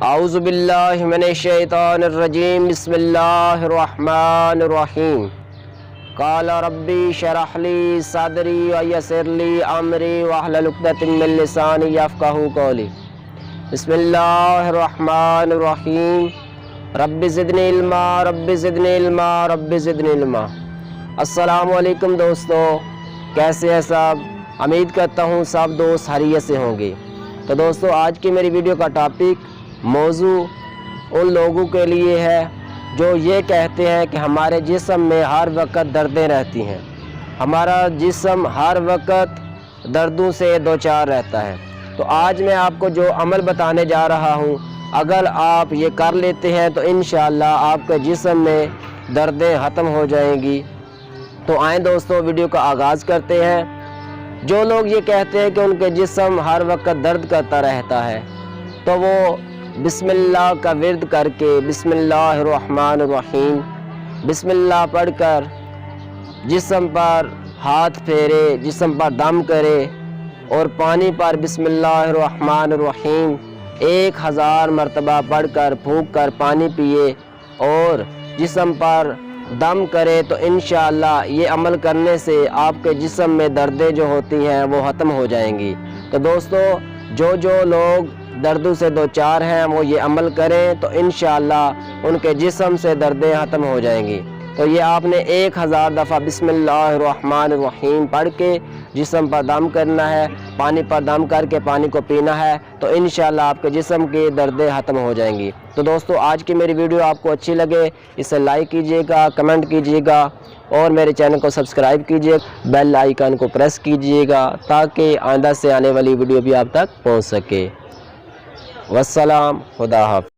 اعوذ باللہ من الشیطان الرجیم بسم اللہ الرحمن الرحیم قال ربی شرح لی صدری ویسر لی امری واحلل عقدۃ من لسانی یفقہوا قولی بسم اللہ الرحمن الرحیم رب زدنی علما رب زدنی علما رب زدنی علما۔ السلام علیکم دوستو، کیسے ہیں سب؟ امید کرتا ہوں سب دوست خیریت سے ہوں گے۔ تو دوستو، آج کی میری ویڈیو کا ٹاپک موضوع ان لوگوں کے لیے ہے جو یہ کہتے ہیں کہ ہمارے جسم میں ہر وقت دردیں رہتی ہیں، ہمارا جسم ہر وقت دردوں سے دوچار رہتا ہے۔ تو آج میں آپ کو جو عمل بتانے جا رہا ہوں، اگر آپ یہ کر لیتے ہیں تو انشاءاللہ آپ کے جسم میں دردیں ختم ہو جائیں گی۔ تو آئیں دوستو، ویڈیو کا آغاز کرتے ہیں۔ جو لوگ یہ کہتے ہیں کہ ان کے جسم ہر وقت درد کرتا رہتا ہے، تو وہ بسم اللہ کا ورد کر کے بسم اللہ الرحمن الرحیم بسم اللہ پڑھ کر جسم پر ہاتھ پھیرے، جسم پر دم کرے اور پانی پر بسم اللہ الرحمن الرحیم 1000 مرتبہ پڑھ کر پھونک کر پانی پیے اور جسم پر دم کرے، تو انشاءاللہ یہ عمل کرنے سے آپ کے جسم میں دردیں جو ہوتی ہیں وہ ختم ہو جائیں گی۔ تو دوستو، جو لوگ دردوں سے دوچار ہیں وہ یہ عمل کریں تو انشاءاللہ ان کے جسم سے دردیں ختم ہو جائیں گی۔ تو یہ آپ نے 1000 دفعہ بسم اللہ الرحمن الرحیم پڑھ کے جسم پر دم کرنا ہے، پانی پر دم کر کے پانی کو پینا ہے، تو انشاءاللہ آپ کے جسم کی دردیں ختم ہو جائیں گی۔ تو دوستو، آج کی میری ویڈیو آپ کو اچھی لگے اسے لائک کیجئے گا، کمنٹ کیجئے گا اور میرے چینل کو سبسکرائب کیجئے، بیل آئیکن کو پریس کیجئے گا تاکہ آئندہ سے آنے والی ویڈیو بھی آپ تک پہنچ سکے۔ والسلام، خدا حافظ۔